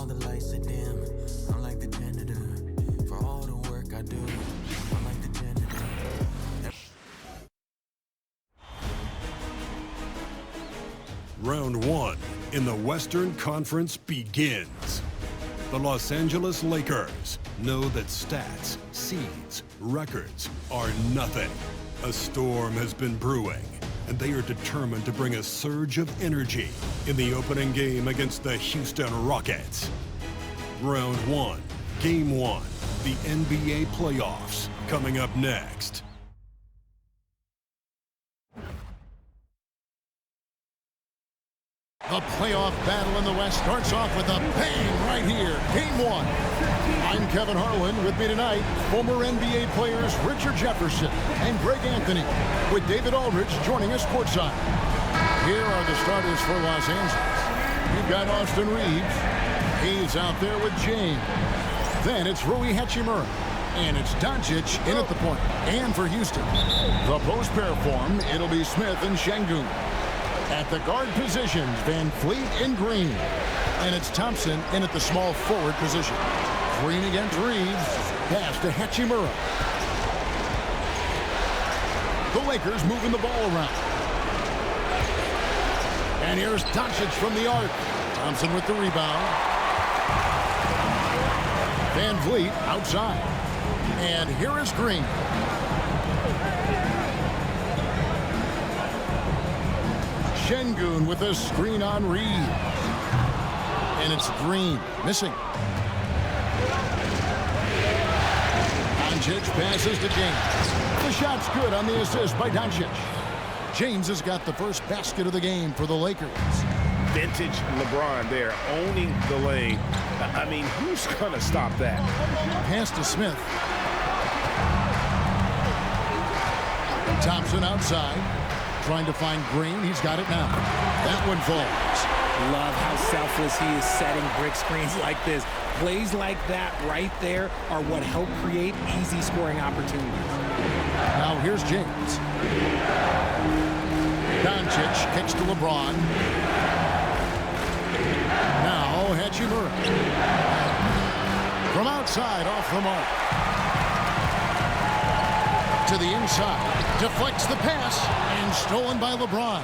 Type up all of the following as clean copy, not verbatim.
all the lights are dim, I'm like the janitor. For all the work I do, I'm like the janitor. Round one in the Western Conference begins. The Los Angeles Lakers know that stats, seeds, records are nothing. A storm has been brewing, and they are determined to bring a surge of energy in the opening game against the Houston Rockets. Round one, game one, the NBA playoffs, coming up next. The playoff battle in the West starts off with a bang right here. Game one. I'm Kevin Harlan. With me tonight, former NBA players Richard Jefferson and Greg Anthony, with David Aldridge joining us courtside. Here are the starters for Los Angeles. You've got Austin Reeves. He's out there with James. Then it's Rui Hachimura. And it's Doncic in at the point. And for Houston, the post pair form, it'll be Smith and Şengün. At the guard positions, Van Fleet and Green. And it's Thompson in at the small forward position. Green against Reeves. Pass to Hachimura. The Lakers moving the ball around. And here's Doncic from the arc. Thompson with the rebound. Van Fleet outside. And here is Green. Şengün with a screen on Reed. And it's Green missing. Doncic passes to James. The shot's good on the assist by Doncic. James has got the first basket of the game for the Lakers. Vintage LeBron there, owning the lane. I mean, who's going to stop that? Pass to Smith. Thompson outside. Trying to find Green. He's got it now. That one falls. Love how selfless he is setting brick screens like this. Plays like that right there are what help create easy scoring opportunities. Now here's James. Doncic kicks to LeBron. Now Hachimura. From outside, off the mark. To the inside. Deflects the pass. And stolen by LeBron.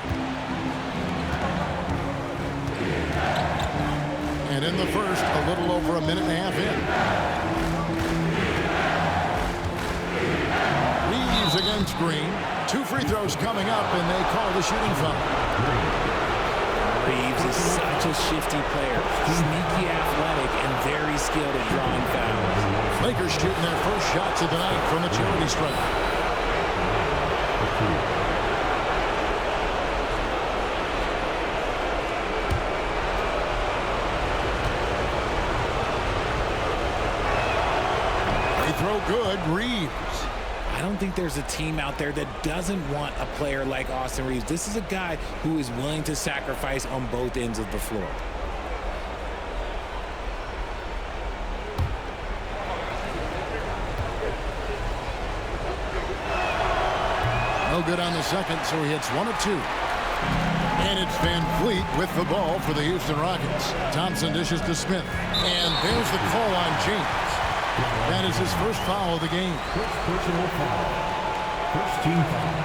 And in the first, a little over a minute and a half in. Reeves against Green. 2 free throws coming up, and they call the shooting foul. Reeves is such a shifty player. Sneaky athletic and very skilled at drawing fouls. Lakers shooting their first shots of the night from the charity stripe. Throw good, Reeves. I don't think there's a team out there that doesn't want a player like Austin Reeves. This is a guy who is willing to sacrifice on both ends of the floor. No good on the second, so he hits 1 of 2. And it's Van Fleet with the ball for the Houston Rockets. Thompson dishes to Smith. And there's the call on James. That is his first foul of the game. First personal foul. First team foul.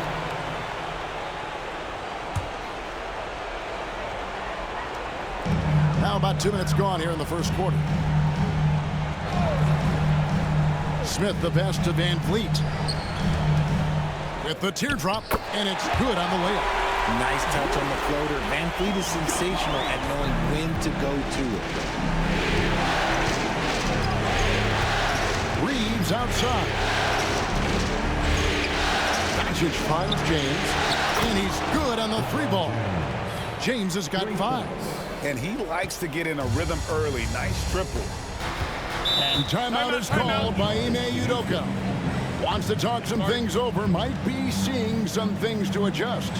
Now about 2 minutes gone here in the first quarter. Smith the pass to Van Fleet. With the teardrop, and it's good on the layup. Nice touch on the floater. Van Fleet is sensational at knowing when to go to it. Reeves outside. Doncic finds James, and he's good on the 3 ball. James has got 5. And he likes to get in a rhythm early. Nice triple. And timeout is called by Ime Udoka. Wants to talk some things over, might be seeing some things to adjust.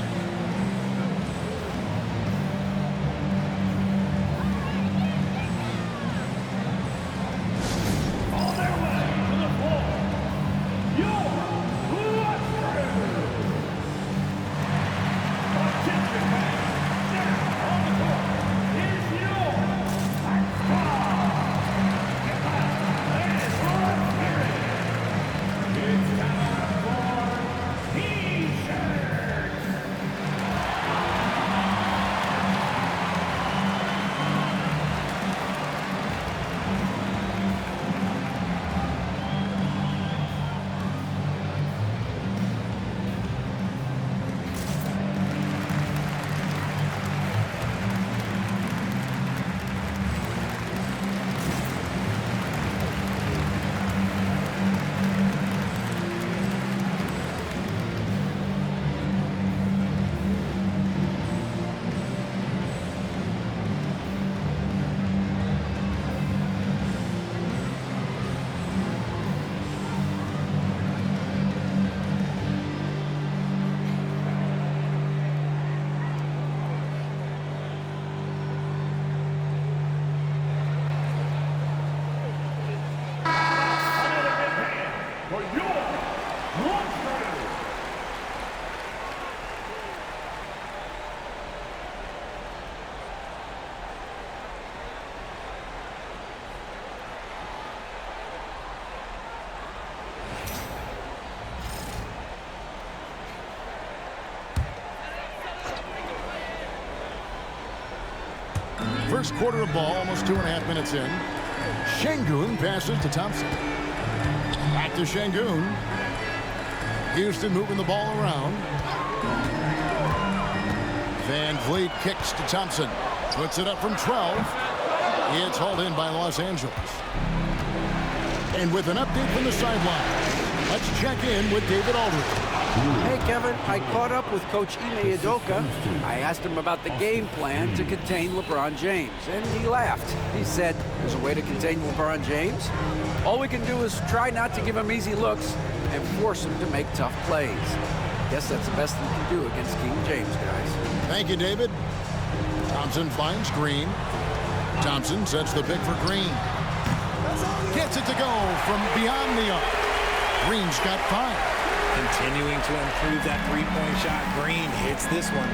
First quarter of ball, almost 2.5 minutes in. Şengün passes to Thompson. Back to Şengün. Houston moving the ball around. Van Vliet kicks to Thompson. Puts it up from 12. It's hauled in by Los Angeles. And with an update from the sideline, let's check in with David Aldridge. Hey, Kevin, I caught up with Coach Ime Udoka. I asked him about the game plan to contain LeBron James, and he laughed. He said, there's a way to contain LeBron James. All we can do is try not to give him easy looks and force him to make tough plays. Guess that's the best we can do against King James, guys. Thank you, David. Thompson finds Green. Thompson sets the pick for Green. Gets it to go from beyond the arc. Green's got 5. Continuing to improve that three-point shot. Green hits this one.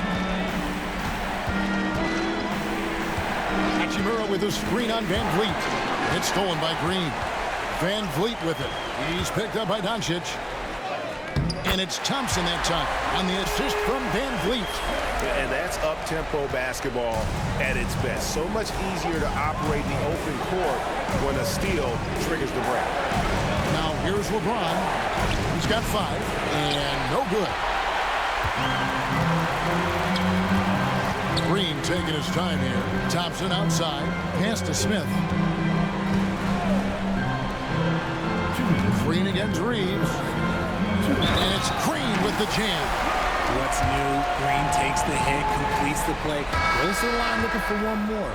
Hachimura with a screen on Van Vliet. It's stolen by Green. Van Vliet with it. He's picked up by Doncic. And it's Thompson that time on the assist from Van Vliet. And that's up-tempo basketball at its best. So much easier to operate the open court when a steal triggers the break. Now here's LeBron. He's got 5 and no good. Green taking his time here. Thompson outside. Pass to Smith. Green against Reeves. And it's Green with the jam. What's new? Green takes the hit, completes the play, goes to the line looking for one more.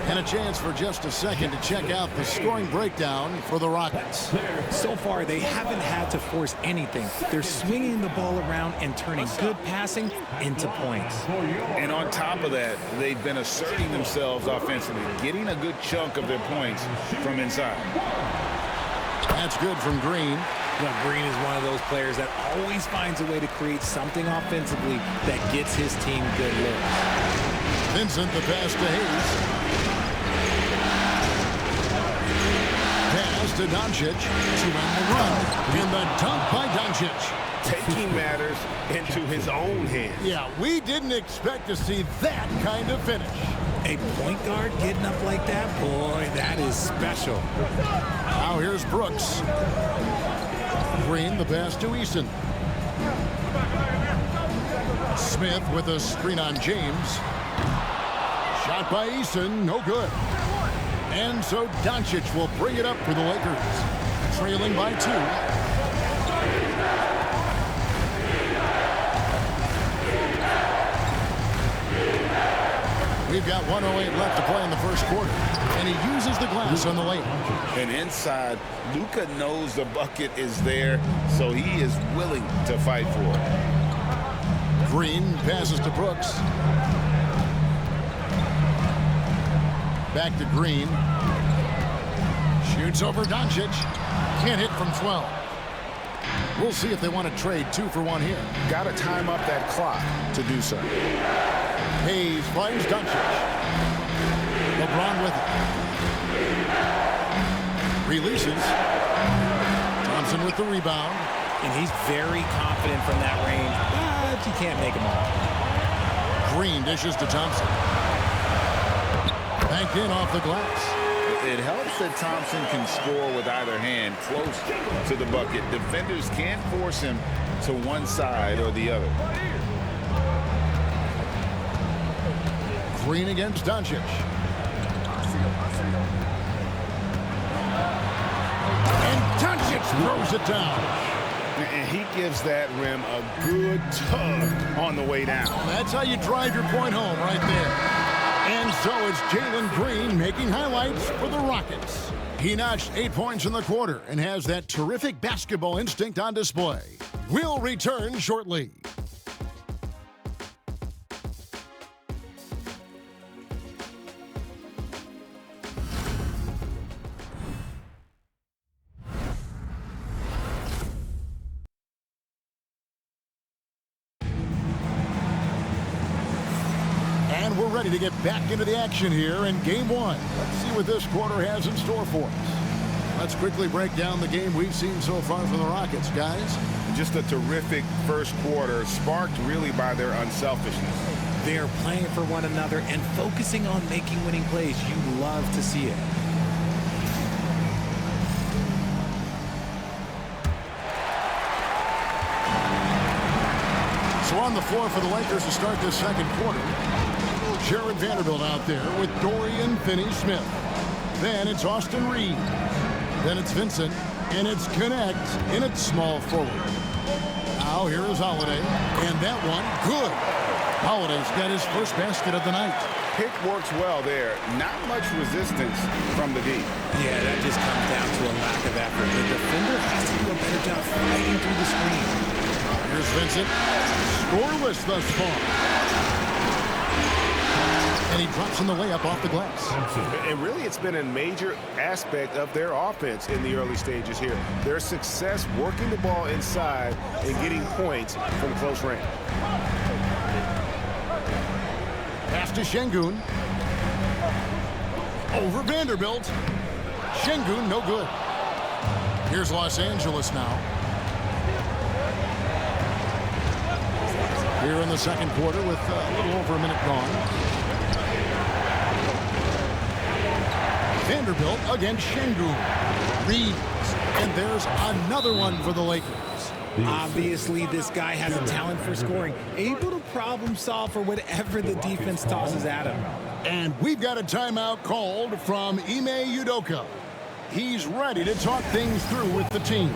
And a chance for just a second to check out the scoring breakdown for the Rockets. So far, they haven't had to force anything. They're swinging the ball around and turning good passing into points. And on top of that, they've been asserting themselves offensively, getting a good chunk of their points from inside. That's good from Green. Well, Green is one of those players that always finds a way to create something offensively that gets his team good looks. Vincent, the pass to Hayes. Pass to Doncic to end the run. And the dunk by Doncic. Taking matters into his own hands. Yeah, we didn't expect to see that kind of finish. A point guard getting up like that, boy, that is special. Now here's Brooks. Green, the pass to Eason. Smith with a screen on James. Shot by Eason, no good. And so Doncic will bring it up for the Lakers. Trailing by 2. We've got 1:08 left to play in the first quarter. And he uses the glass on the lane. And inside, Luka knows the bucket is there, so he is willing to fight for it. Green passes to Brooks. Back to Green. Shoots over Doncic. Can't hit from 12. We'll see if they want to trade 2 for 1 here. Got to time up that clock to do so. Hayes finds Doncic. LeBron with it. Releases. Thompson with the rebound. And he's very confident from that range, but you can't make him all. Green dishes to Thompson. Banked in off the glass. It helps that Thompson can score with either hand close to the bucket. Defenders can't force him to one side or the other. Green against Doncic. And Doncic throws it down. And he gives that rim a good tug on the way down. That's how you drive your point home right there. And so it's Jalen Green making highlights for the Rockets. He notched 8 points in the quarter and has that terrific basketball instinct on display. We'll return shortly. And we're ready to get back into the action here in Game 1. Let's see what this quarter has in store for us. Let's quickly break down the game we've seen so far from the Rockets, guys. Just a terrific first quarter, sparked really by their unselfishness. They're playing for one another and focusing on making winning plays. You love to see it. So on the floor for the Lakers to start this second quarter, Jared Vanderbilt out there with Dorian Finney-Smith. Then it's Austin Reed. Then it's Vincent. And it's Connect in its small forward. Now here is Holiday. And that one, good. Holiday's got his first basket of the night. Pick works well there. Not much resistance from the D. Yeah, that just comes down to a lack of effort. The defender has to do a better job fighting through the screen. Here's Vincent. Scoreless thus far. And he drops in the layup off the glass. And really, it's been a major aspect of their offense in the early stages here. Their success working the ball inside and getting points from close range. Pass to Şengün. Over Vanderbilt. Şengün, no good. Here's Los Angeles now. Here in the second quarter with a little over a minute gone. Vanderbilt against Şengün. Reed. And there's another one for the Lakers. Obviously, this guy has a talent for scoring, able to problem solve for whatever the defense tosses at him. And we've got a timeout called from Ime Udoka. He's ready to talk things through with the team.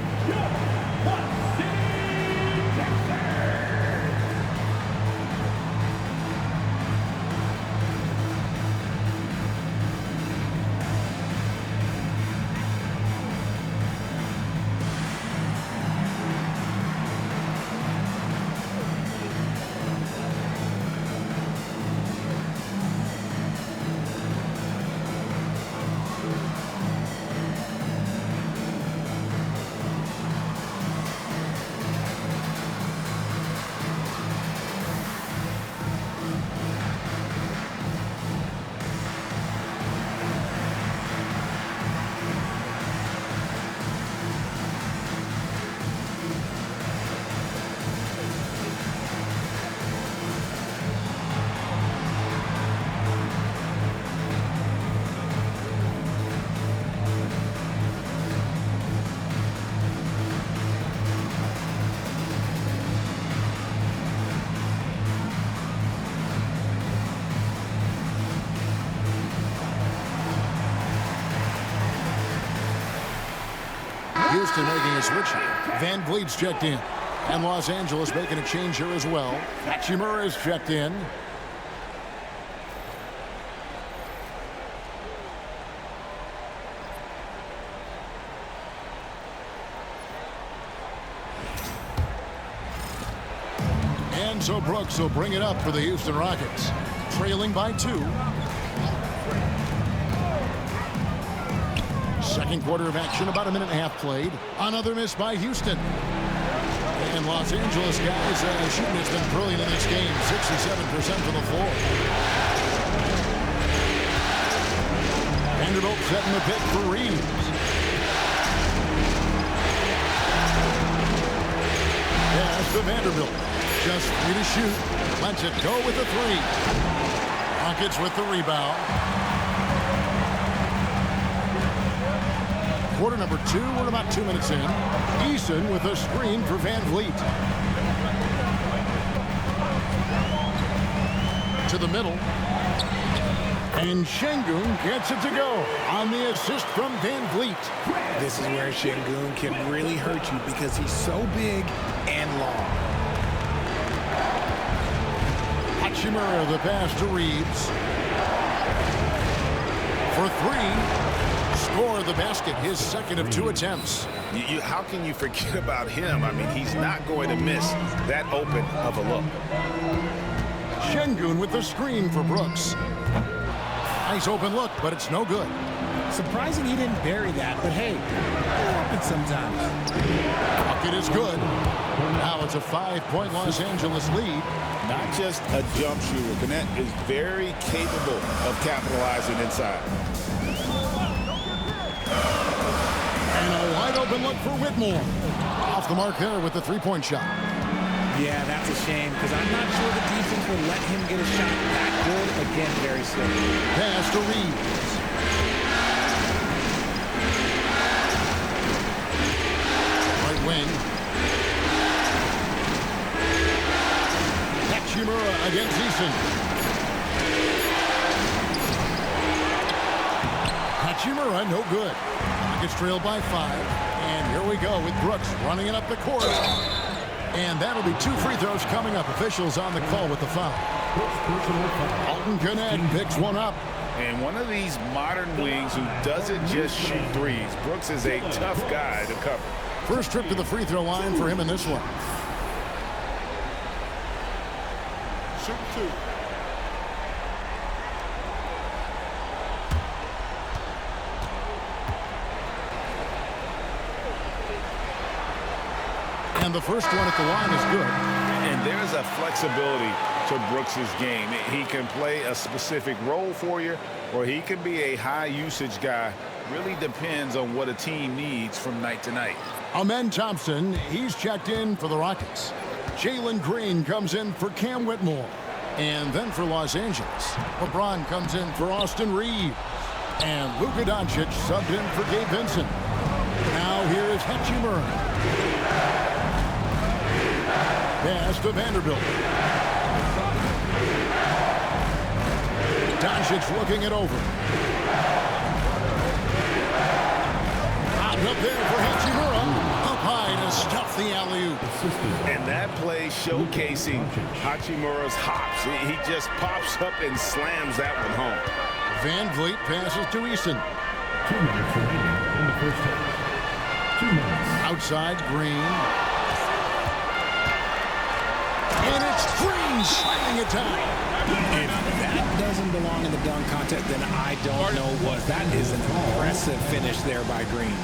Houston making a switch here. Van Vliet's checked in. And Los Angeles making a change here as well. Hachimura is checked in. And so Brooks will bring it up for the Houston Rockets. Trailing by 2. Second quarter of action, about a minute and a half played. Another miss by Houston. And Los Angeles guys, shooting has been brilliant in this game. 67% from the floor. Vanderbilt setting the pick for Reeves. Pass to Vanderbilt. Just 3 to shoot. Lets it go with the 3. Rockets with the rebound. Quarter number 2, we're about 2 minutes in. Eason with a screen for Van Vliet. To the middle. And Şengün gets it to go on the assist from Van Vliet. This is where Şengün can really hurt you because he's so big and long. Hachimura, the pass to Reeves. For 3. Score the basket, his second of 2 attempts. How can you forget about him? I mean, he's not going to miss that open of a look. Şengün with the screen for Brooks. Nice open look, but it's no good. Surprising he didn't bury that, but hey, it happens sometimes. Bucket is good. Now it's a 5-point Los Angeles lead. Not just a jump shooter. Gannett is very capable of capitalizing inside. And a wide open look for Whitmore. Off the mark there with the 3-point shot. Yeah, that's a shame because I'm not sure the defense will let him get a shot that good. Again, very slow. Pass to Reeves. Right wing. Hachimura against Eason. Hachimura, no good. Gets trailed by 5. And here we go with Brooks running it up the court. And that'll be 2 free throws coming up. Officials on the call with the foul. Alton Gannett picks one up. And one of these modern wings who doesn't just shoot threes. Brooks is a tough guy to cover. First trip to the free throw line for him in this one. Shoot 2. And the first one at the line is good. And there's a flexibility to Brooks's game. He can play a specific role for you, or he can be a high-usage guy. Really depends on what a team needs from night to night. Amen Thompson, he's checked in for the Rockets. Jalen Green comes in for Cam Whitmore. And then for Los Angeles, LeBron comes in for Austin Reeves. And Luka Doncic subbed in for Gabe Vincent. Now here is Hachimura. Pass to Vanderbilt. Doncic looking it over. Out up there for Hachimura. Up high to stuff the alley-oop. And that play showcasing Hachimura's hops. He just pops up and slams that one home. Van Vliet passes to Eason. 2 minutes remaining in the first half. 2 minutes. Outside, Green. And it's Green slamming it down. If that doesn't belong in the dunk contest, then I don't know what. That is an impressive finish there by Green.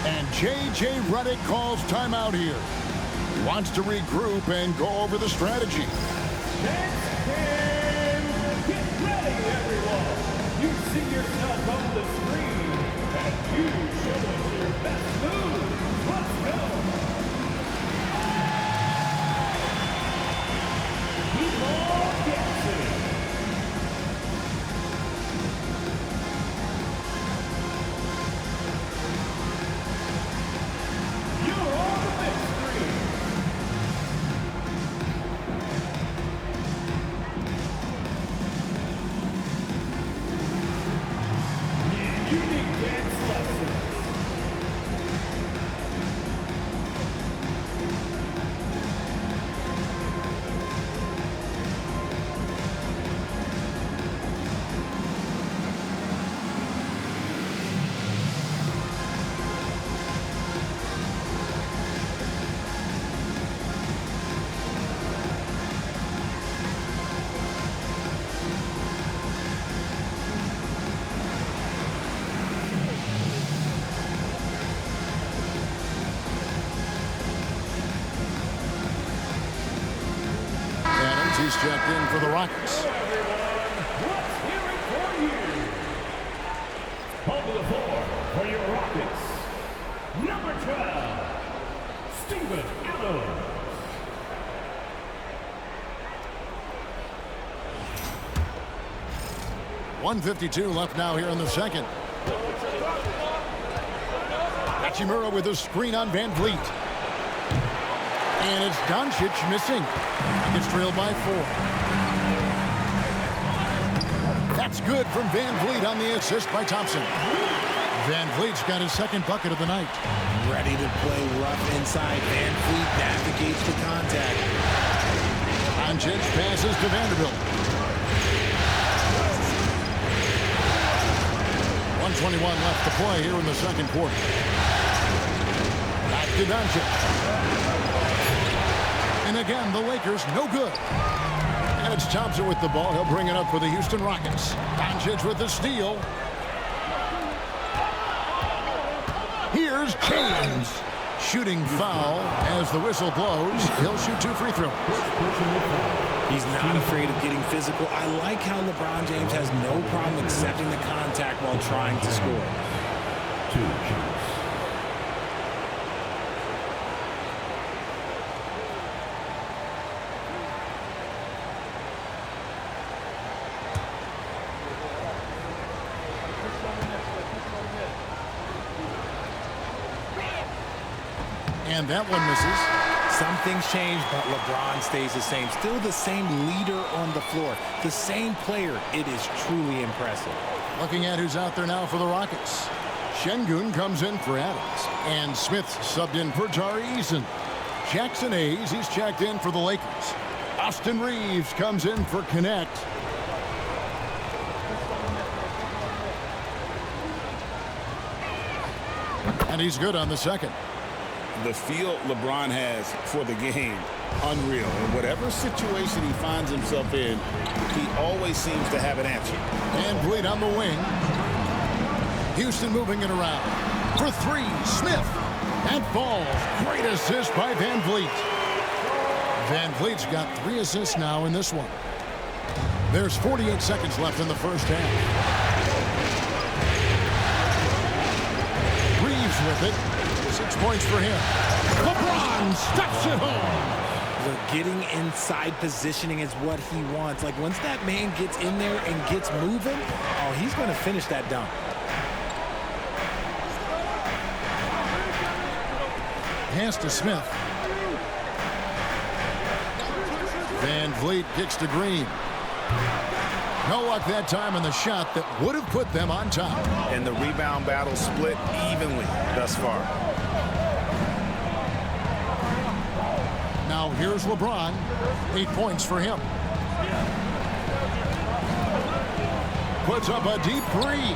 And J.J. Redick calls timeout here. He wants to regroup and go over the strategy. Get ready, everyone. You see yourself on the screen, and you show us your best move. Let's go. Keep guessing. You're on the big screen. Unique dance lesson. He's checked in for the Rockets. Let's hear it for you. On the floor for your Rockets, number 12, Steven Adams. .152 left now here in the second. Hachimura with a screen on Van Vliet. And it's Doncic missing. He gets trailed by 4. That's good from Van Vliet on the assist by Thompson. Van Vliet's got his second bucket of the night. Ready to play rough inside. Van Vliet navigates the contact. Doncic passes to Vanderbilt. 1:21 left to play here in the second quarter. Back to Doncic. And again, the Lakers no good. And it's Thompson with the ball. He'll bring it up for the Houston Rockets. Doncic with the steal. Here's James. Shooting foul as the whistle blows. He'll shoot 2 free throws. He's not afraid of getting physical. I like how LeBron James has no problem accepting the contact while trying to score. 2 shots. And that one misses. Some things change, but LeBron stays the same. Still the same leader on the floor. The same player. It is truly impressive. Looking at who's out there now for the Rockets. Şengün comes in for Adams. And Smith subbed in for Tari Eason. Jackson Hayes, he's checked in for the Lakers. Austin Reeves comes in for Connect. And he's good on the second. The feel LeBron has for the game, unreal. In whatever situation he finds himself in, he always seems to have an answer. And Vliet on the wing. Houston moving it around. For three, Smith. And falls. Great assist by Van Vliet. Van Vliet's got 3 assists now in this one. There's 48 seconds left in the first half. Reeves with it. 6 points for him. LeBron stuffs it home. Look, getting inside positioning is what he wants. Like, once that man gets in there and gets moving, oh, he's going to finish that dunk. Pass to Smith. Van Vliet kicks to Green. No luck that time on the shot that would have put them on top. And the rebound battle split evenly thus far. Now here's LeBron. 8 points for him. Puts up a deep 3.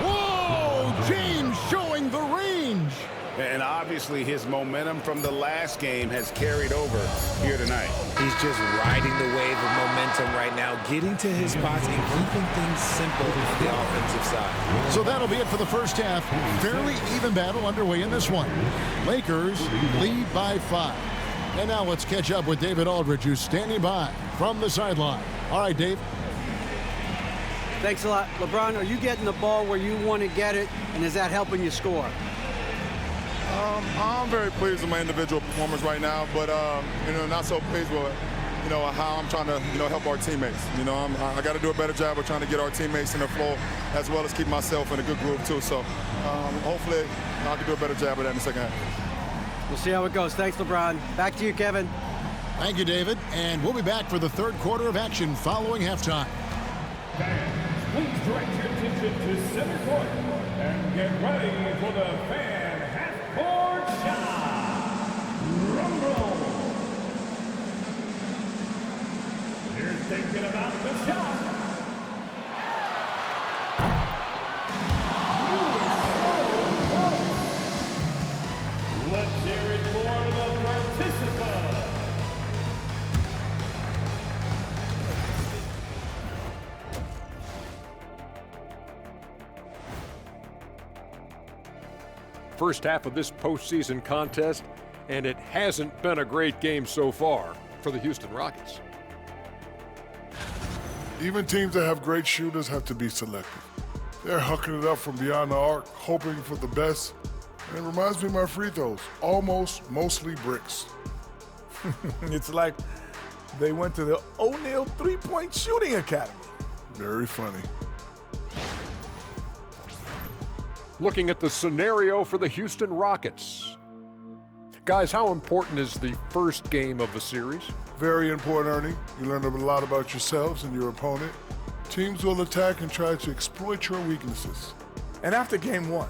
Whoa! James showing the range. And obviously his momentum from the last game has carried over here tonight. He's just riding the wave of momentum right now, getting to his spots and keeping things simple on the offensive side. So that'll be it for the first half. Fairly even battle underway in this one. Lakers lead by 5. And now let's catch up with David Aldridge, who's standing by from the sideline. All right, Dave. Thanks a lot. LeBron, are you getting the ball where you want to get it, and is that helping you score? I'm very pleased with my individual performance right now, but not so pleased with how I'm trying to help our teammates. I got to do a better job of trying to get our teammates in the flow, as well as keep myself in a good groove too. So hopefully I can do a better job of that in the second half. We'll see how it goes. Thanks, LeBron. Back to you, Kevin. Thank you, David. And we'll be back for the third quarter of action following halftime. Fans, please direct your attention to center court and get ready for the fan half-court shot. Drum roll. Here's thinking about the shot. Let's hear it for the participant. First half of this postseason contest, and it hasn't been a great game so far for the Houston Rockets. Even teams that have great shooters have to be selective. They're hucking it up from beyond the arc, hoping for the best. And it reminds me of my free throws, almost mostly bricks. It's like they went to the O'Neal three-point shooting academy. Very funny. Looking at the scenario for the Houston Rockets. Guys, how important is the first game of the series? Very important, Ernie. You learn a lot about yourselves and your opponent. Teams will attack and try to exploit your weaknesses. And after game one,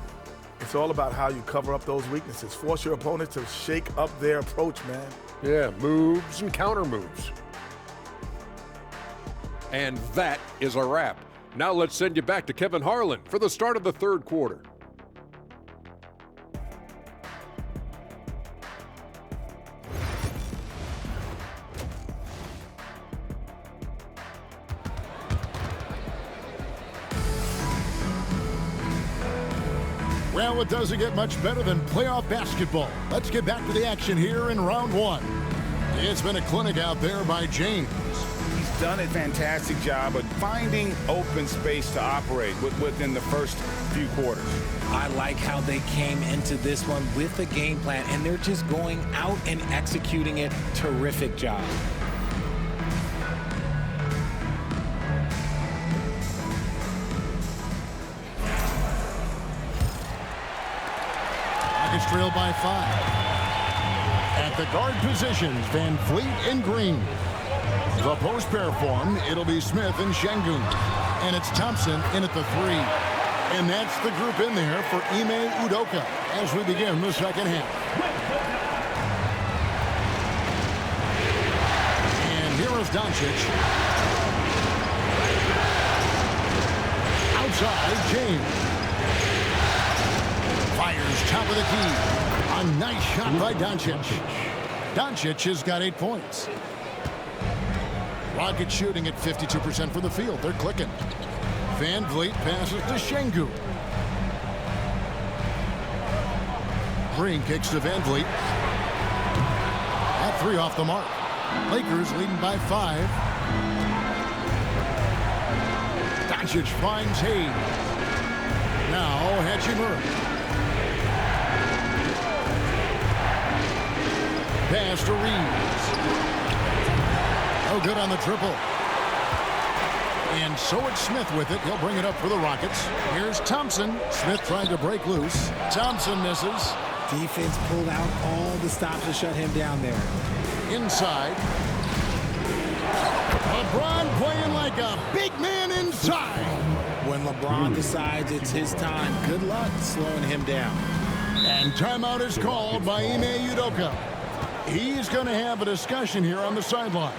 it's all about how you cover up those weaknesses. Force your opponent to shake up their approach, man. Yeah, moves and counter moves. And that is a wrap. Now let's send you back to Kevin Harlan for the start of the third quarter. Well, it doesn't get much better than playoff basketball. Let's get back to the action here in round one. It's been a clinic out there by James. He's done a fantastic job of finding open space to operate within the first few quarters. I like how they came into this one with a game plan, and they're just going out and executing it. Terrific job. Trailed by 5. the guard positions, Van Vliet and Green. The post pair form, it'll be Smith and Şengün. And it's Thompson in at the 3. And that's the group in there for Ime Udoka as we begin the second half. And here is Doncic. Outside, James. Fires top of the key. A nice shot by Doncic. Doncic has got 8 points. Rockets shooting at 52% from the field. They're clicking. Van Vliet passes to Şengün. Green kicks to Van Vliet. That 3 off the mark. Lakers leading by 5. Doncic finds Hayes. Now Hachimura. Pass to Reeves. Oh, good on the triple. And so it's Smith with it. He'll bring it up for the Rockets. Here's Thompson. Smith trying to break loose. Thompson misses. Defense pulled out all the stops to shut him down there. Inside. LeBron playing like a big man inside. When LeBron decides it's his time, good luck slowing him down. And timeout is called by Ime Udoka. He's going to have a discussion here on the sideline.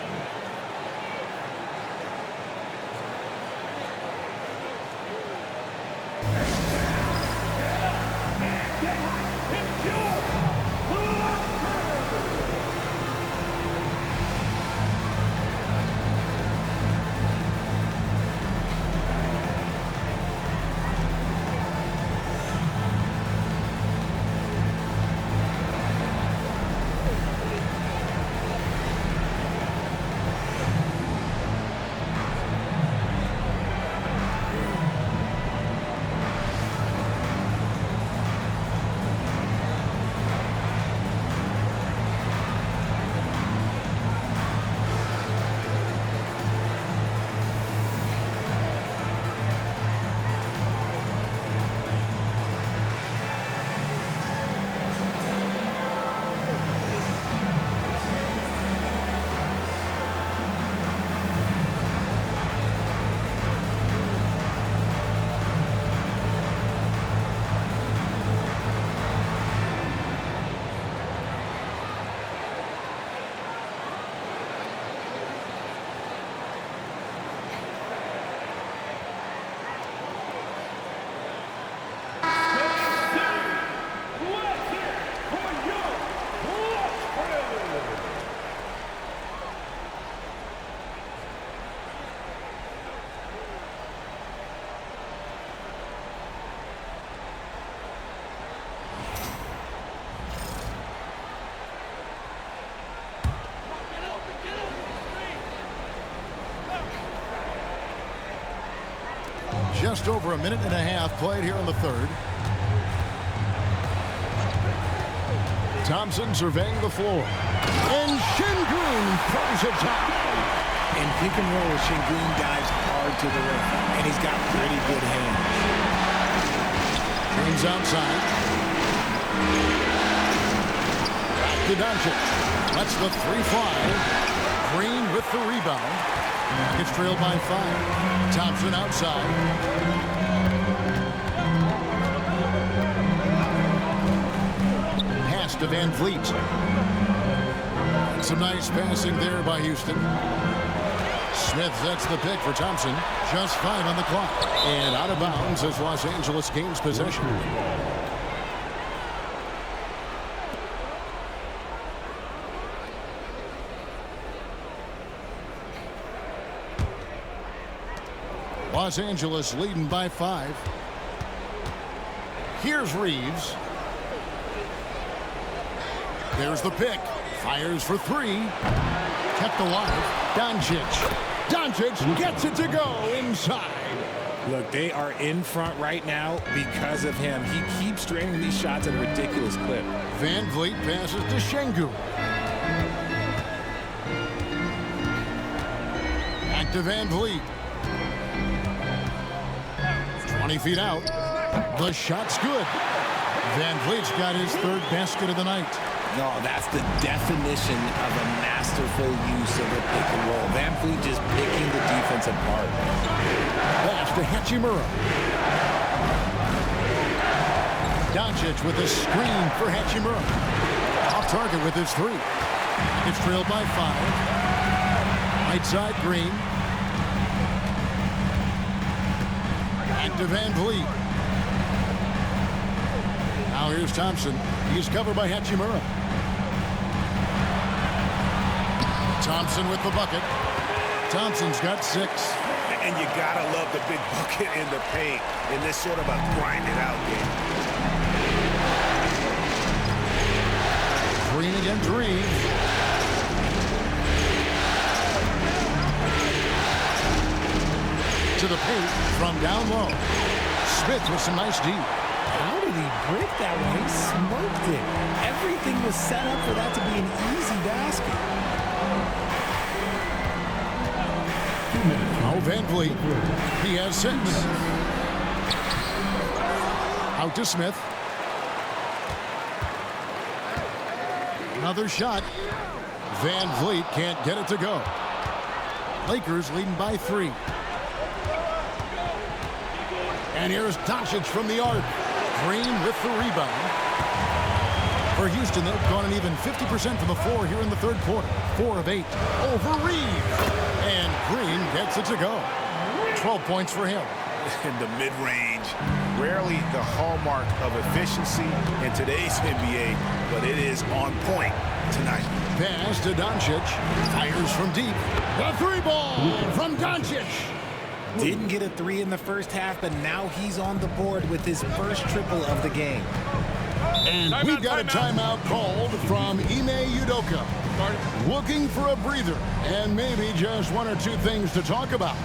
Just over a minute and a half played here in the third. Thompson surveying the floor. And Şengün throws it down. In pick and roll, Şengün dives hard to the rim, and he's got pretty good hands. Green's outside. Back to Doncic. Lets the 3 fly. Green with the rebound. Gets trailed by 5. Thompson outside. Pass to Van Vliet. Some nice passing there by Houston. Smith sets the pick for Thompson. Just 5 on the clock. And out of bounds as Los Angeles gains possession. Los Angeles leading by 5. Here's Reeves. There's the pick. Fires for 3. Kept alive. Doncic. Doncic gets it to go inside. Look, they are in front right now because of him. He keeps draining these shots at a ridiculous clip. Van Vliet passes to Şengün. Back to Van Vliet. 20 feet out. The shot's good. Van Vliet's got his 3rd basket of the night. No, that's the definition of a masterful use of a pick and roll. Van Vliet just picking the defense apart. Pass to Hachimura. Doncic with a screen for Hachimura. Off target with his three. It's trailed by 5. Right side, Green. And to Van Vliet. Now here's Thompson. He's covered by Hachimura. Thompson with the bucket. Thompson's got 6. And you gotta love the big bucket in the paint in this sort of a grind-it-out game. Green against Reeves. To the paint from down low. Smith with some nice D. How did he break that one? He smoked it. Everything was set up for that to be an easy basket. Oh, Van Vliet. He has 6. Out to Smith. Another shot. Van Vliet can't get it to go. Lakers leading by 3. And here's Doncic from the arc. Green with the rebound. For Houston, they've gone an even 50% from the floor here in the third quarter. 4 of 8 over Reeves. And Green gets it to go. 12 points for him. In the mid-range, rarely the hallmark of efficiency in today's NBA, but it is on point tonight. Pass to Doncic. Fires from deep. The 3-ball from Doncic. Didn't get a 3 in the first half, but now he's on the board with his first triple of the game. And we've got a timeout called from Ime Udoka. Looking for a breather and maybe just 1 or 2 things to talk about.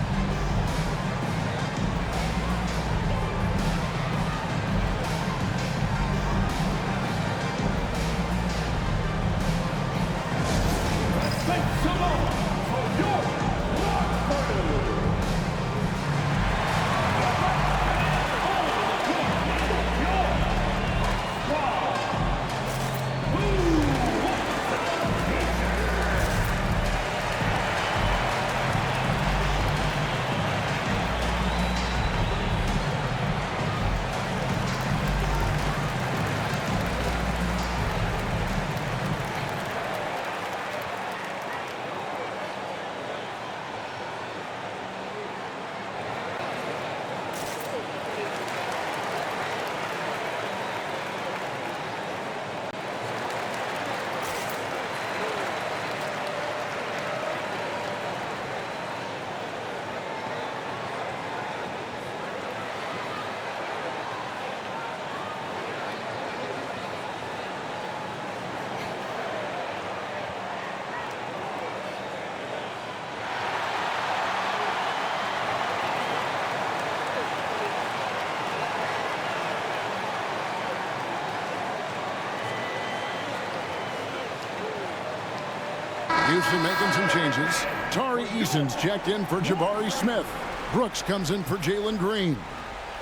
Houston making some changes. Tari Eason's checked in for Jabari Smith. Brooks comes in for Jalen Green.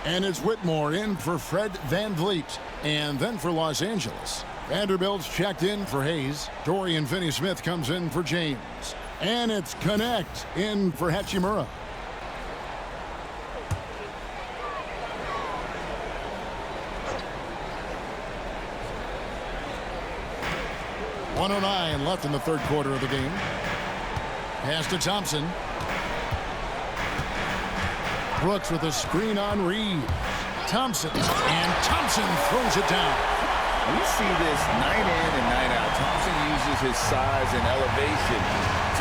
And it's Whitmore in for Fred Van Vliet. And then for Los Angeles, Vanderbilt's checked in for Hayes. Dorian Finney-Smith comes in for James. And it's Connect in for Hachimura. .109 left in the third quarter of the game. Pass to Thompson. Brooks with a screen on Reeves. Thompson. And Thompson throws it down. We see this night in and night out. Thompson uses his size and elevation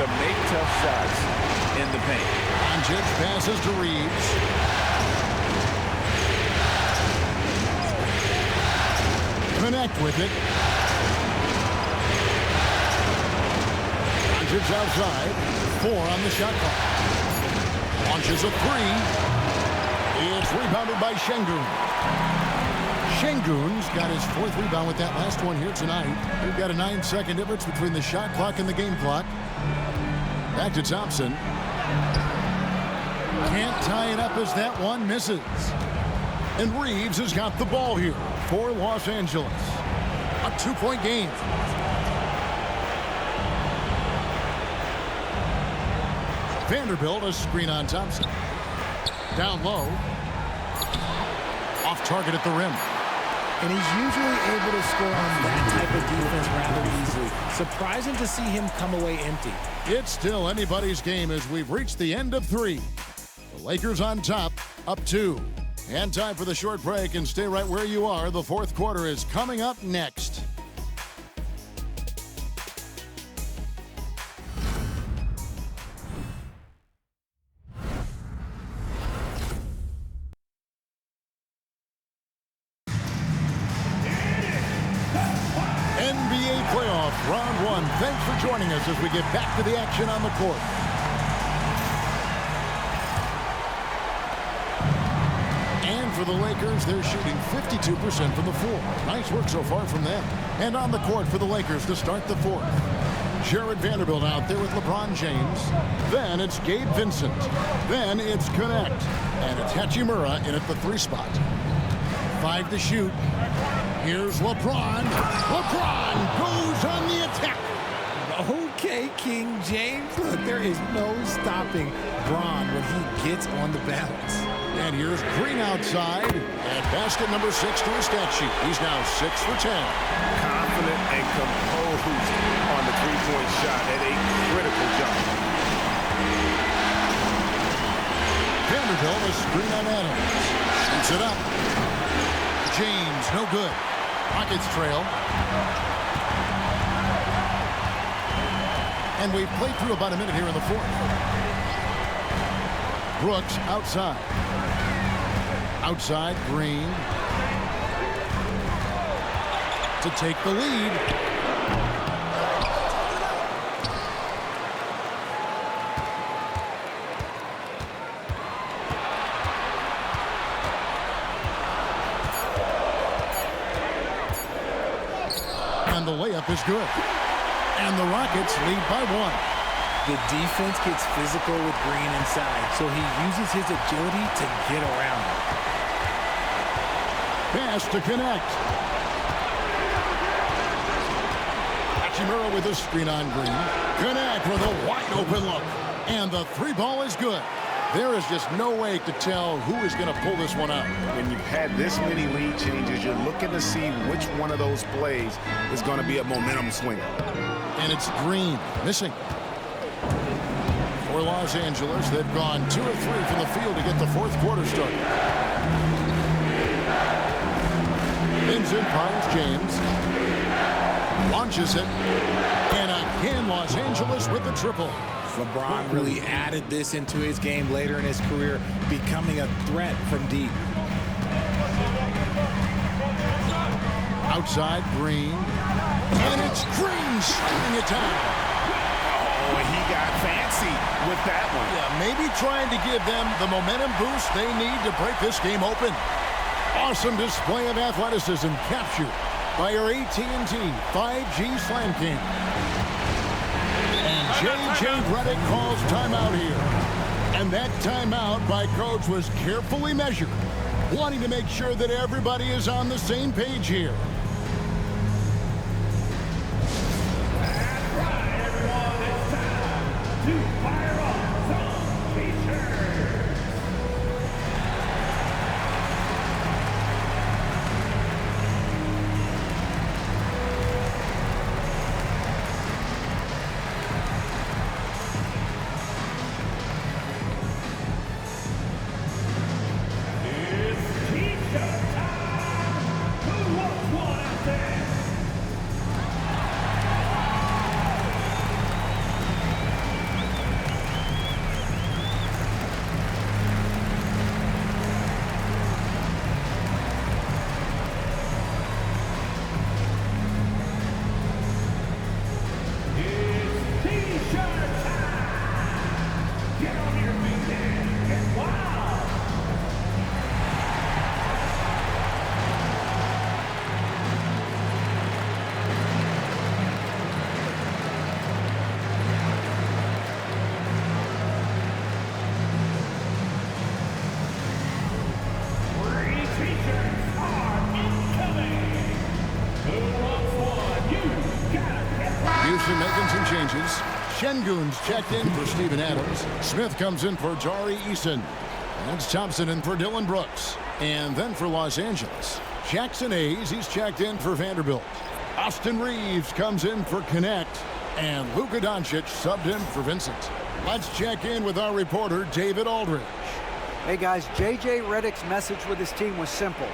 to make tough shots in the paint. Doncic passes to Reeves. Connect with it. Doncic outside. 4 on the shot clock. Launches a 3. It's rebounded by Şengün. Şengün's got his 4th rebound with that last one here tonight. We've got a 9-second difference between the shot clock and the game clock. Back to Thompson. Can't tie it up as that one misses. And Reeves has got the ball here for Los Angeles. A 2-point game. Vanderbilt, a screen on Thompson. Down low. Off target at the rim. And he's usually able to score on that type of defense rather easily. Surprising to see him come away empty. It's still anybody's game as we've reached the end of 3. The Lakers on top, up 2. And time for the short break, and stay right where you are. The fourth quarter is coming up next. NBA playoff round 1. Thanks for joining us as we get back to the action on the court. And for the Lakers, they're shooting 52% from the floor. Nice work so far from them. And on the court for the Lakers to start the fourth. Jared Vanderbilt out there with LeBron James. Then it's Gabe Vincent. Then it's Connect. And it's Hachimura in at the 3 spot. 5 to shoot. Here's LeBron. LeBron goes on the attack. Okay, King James. Look, there is no stopping Bron when he gets on the balance. And here's Green outside. And basket number 6 to his stat sheet. He's now 6 for 10. Confident and composed on the three-point shot at a critical jump. Vanderbilt, a screen on Adams. Shoots it up. James, no good. Rockets trail. And we've played through about a minute here in the fourth. Brooks outside. Outside, Green. To take the lead. And the layup is good. And the Rockets lead by 1. The defense gets physical with Green inside, so he uses his agility to get around him. Pass to Connect. Hachimura with a screen on Green. Connect with a wide open look. And the 3 ball is good. There is just no way to tell who is going to pull this one out. When you've had this many lead changes, you're looking to see which one of those plays is going to be a momentum swinger. And it's Green missing. For Los Angeles, they've gone 2 of 3 from the field to get the fourth quarter started. Vincent finds James. Launches it. And again, Los Angeles with the triple. LeBron really added this into his game later in his career, becoming a threat from deep. Outside, Green. And it's Green shooting it down. Oh, he got fancy with that one. Yeah, maybe trying to give them the momentum boost they need to break this game open. Awesome display of athleticism captured by your AT&T 5G Slam King. And J.J. Redick calls timeout here. And that timeout by Coach was carefully measured, wanting to make sure that everybody is on the same page here. A's. Şengün's checked in for Steven Adams. Smith comes in for Tari Eason. That's Thompson in for Dylan Brooks. And then for Los Angeles, Jackson Hayes, he's checked in for Vanderbilt. Austin Reeves comes in for Connect. And Luka Doncic subbed in for Vincent. Let's check in with our reporter, David Aldridge. Hey guys, J.J. Redick's message with his team was simple.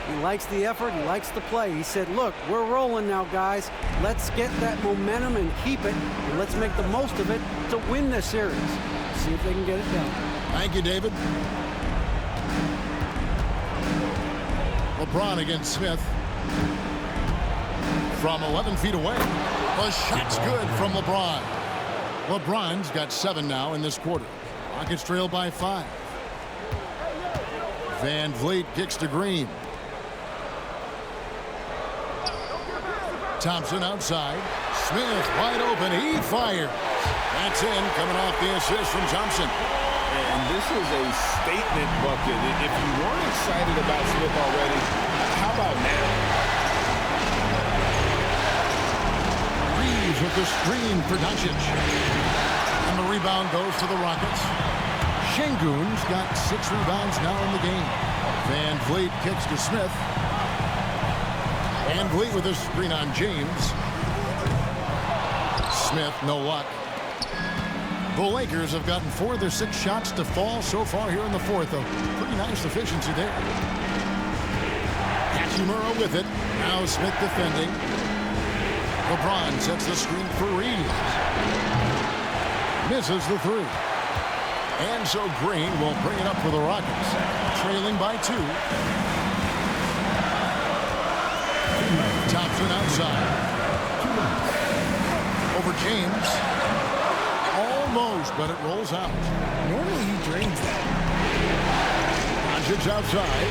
He likes the effort, he likes the play. He said, look, we're rolling now, guys. Let's get that momentum and keep it, and let's make the most of it to win this series. See if they can get it done. Thank you, David. LeBron against Smith. From 11 feet away. The shot's good from LeBron. LeBron's got 7 now in this quarter. Rockets trail by 5. Van Vliet kicks to Green. Thompson outside. Smith wide open. He fires. That's in, coming off the assist from Thompson. And this is a statement bucket. If you weren't excited about Smith already, how about now? Reeves with the screen for Doncic. And the rebound goes to the Rockets. Şengün's got 6 rebounds now in the game. Van Vliet kicks to Smith. Van Vliet with a screen on James. Smith, no luck. The Lakers have gotten 4 of their 6 shots to fall so far here in the fourth. A pretty nice efficiency there. Hachimura with it. Now Smith defending. LeBron sets the screen for Reeves. Misses the 3. And so Green will bring it up for the Rockets. Trailing by 2. Thompson outside. Over James. Almost, but it rolls out. Normally he drains that. Doncic outside.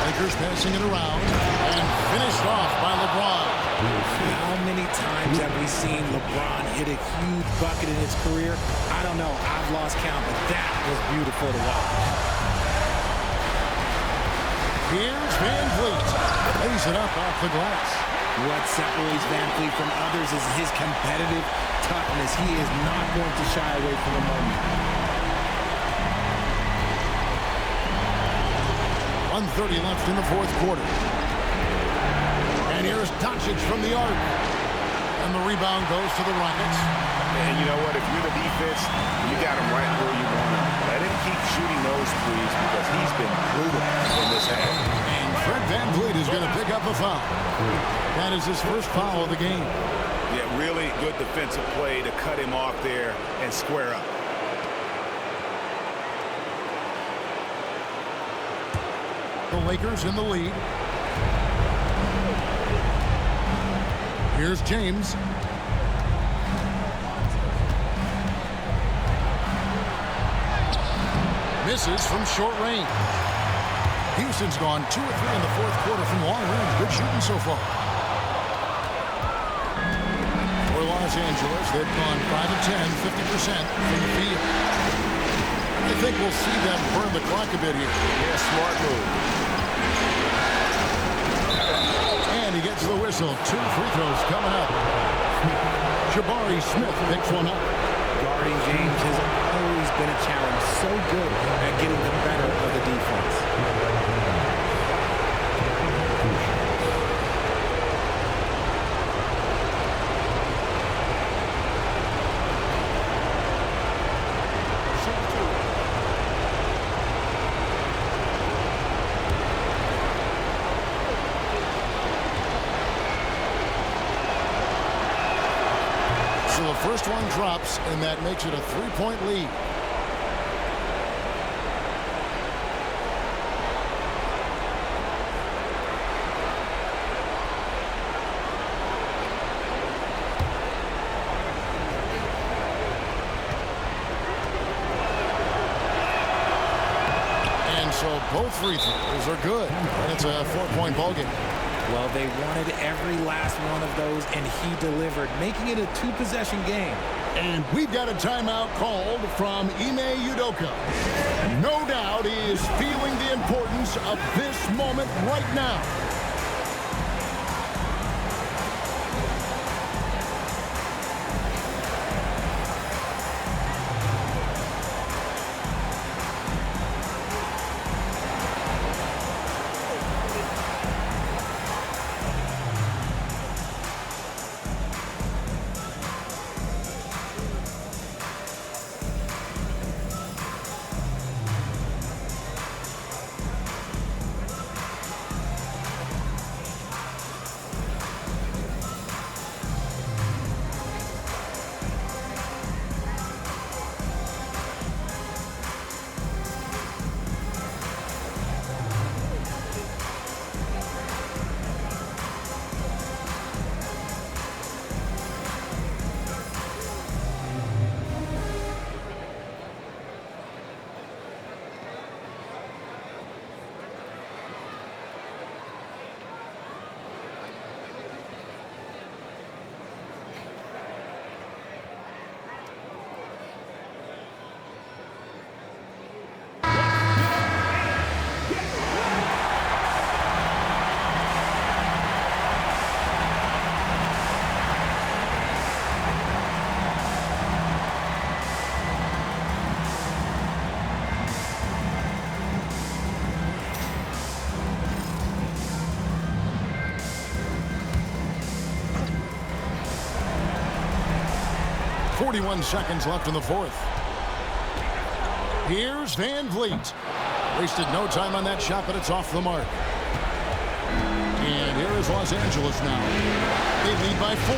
Lakers passing it around. And finished off by LeBron. How many times have we seen LeBron hit a huge bucket in his career? I don't know. I've lost count, but that was beautiful to watch. Here's Van Vliet. Lays it up off the glass. What separates Van Vliet from others is his competitive toughness. He is not going to shy away from the moment. 1:30 left in the fourth quarter. And here's Doncic from the arc. And the rebound goes to the Rockets. And you know what? If you're the defense, you got him right where you want him. Let him keep shooting those threes because he's been brutal in this half. And Fred Van Vliet is going to pick up a foul. That is his first foul of the game. Yeah, really good defensive play to cut him off there and square up. The Lakers in the lead. Here's James. Misses from short range. Houston's gone 2 of 3 in the fourth quarter from long range. Good shooting so far. For Los Angeles, they've gone 5 of 10, 50% from the field. I think we'll see them burn the clock a bit here. Yeah, smart move. And he gets the whistle. 2 free throws coming up. Jabari Smith picks one up. Guarding James has always been a challenge. So good at getting the better of the defense. So the first one drops, and that makes it a 3-point lead. And so both free throws are good. And it's a 4-point ballgame. Well, they wanted every last one of those, and he delivered, making it a 2-possession game. And we've got a timeout called from Ime Udoka. No doubt he is feeling the importance of this moment right now. 41 seconds left in the fourth. Here's Van Vliet. Wasted no time on that shot, but it's off the mark. And here is Los Angeles now. They lead by 4.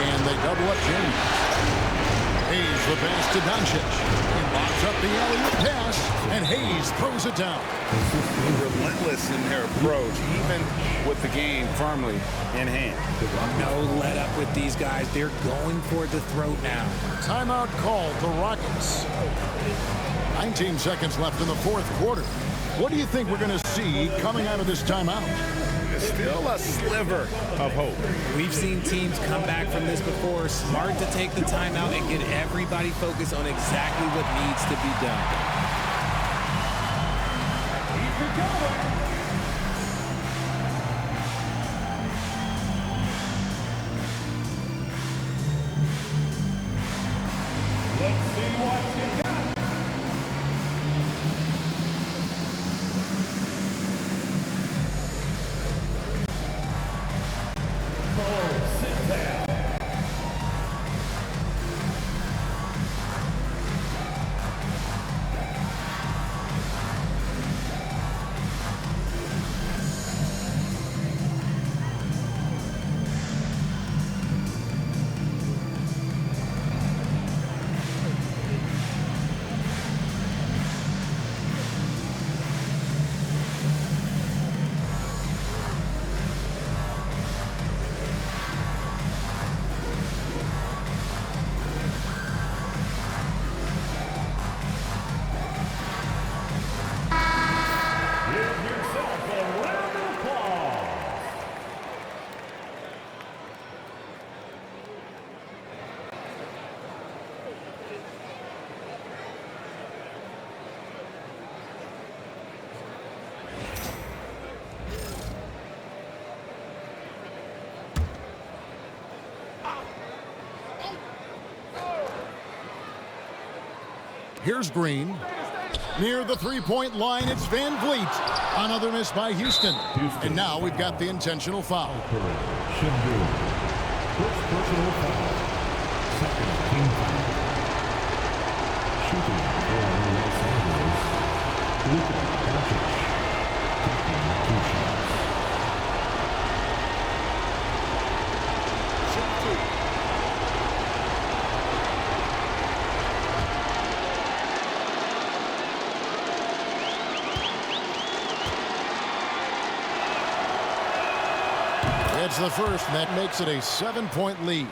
And they double up James. Hayes the pass to Doncic. He lobs up the alley-oop pass, and Hayes throws it down. Relentless in their approach, even with the game firmly in hand. No let up with these guys. They're going for the throat now. Timeout called the Rockets. 19 seconds left in the fourth quarter. What do you think we're going to see coming out of this timeout? Still a sliver of hope. We've seen teams come back from this before. Smart to take the timeout and get everybody focused on exactly what needs to be done. Let's see what you got. Sit down. Here's Green. Near the three-point line, it's Van Vliet. Another miss by Houston. And now we've got the intentional foul. Shindu. First personal foul. Second team foul. Shooting for Los Angeles. Luka Doncic. Taking 2 shots. It's the first, and that makes it a 7-point lead.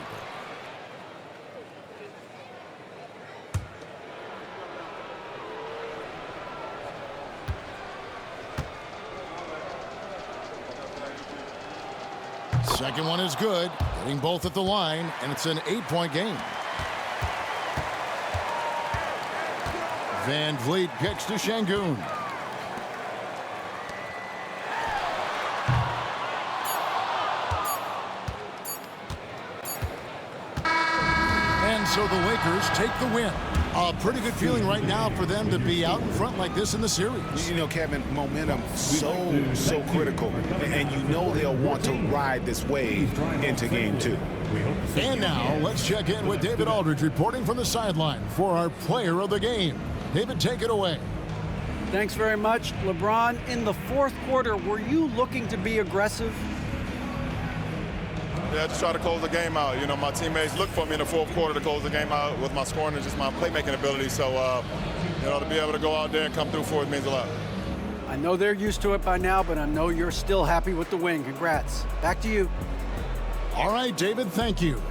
Second one is good, getting both at the line, and it's an 8-point game. Van Vliet kicks to Şengün. So the Lakers take the win. A pretty good feeling right now for them to be out in front like this in the series. You know, Kevin, momentum so critical. And you know they'll want to ride this wave into game 2. And now let's check in with David Aldridge reporting from the sideline for our player of the game. David, take it away. Thanks very much. LeBron, in the fourth quarter, were you looking to be aggressive? Yeah, just try to close the game out. You know, my teammates look for me in the fourth quarter to close the game out with my scoring and just my playmaking ability. So, you know, to be able to go out there and come through for it means a lot. I know they're used to it by now, but I know you're still happy with the win. Congrats. Back to you. All right, David, thank you.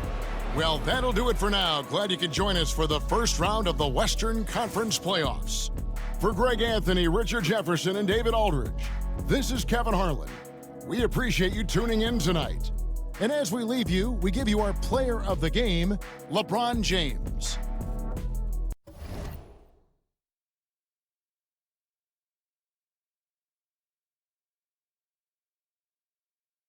Well, that'll do it for now. Glad you could join us for the first round of the Western Conference Playoffs. For Greg Anthony, Richard Jefferson, and David Aldridge, this is Kevin Harlan. We appreciate you tuning in tonight. And as we leave you, we give you our player of the game, LeBron James.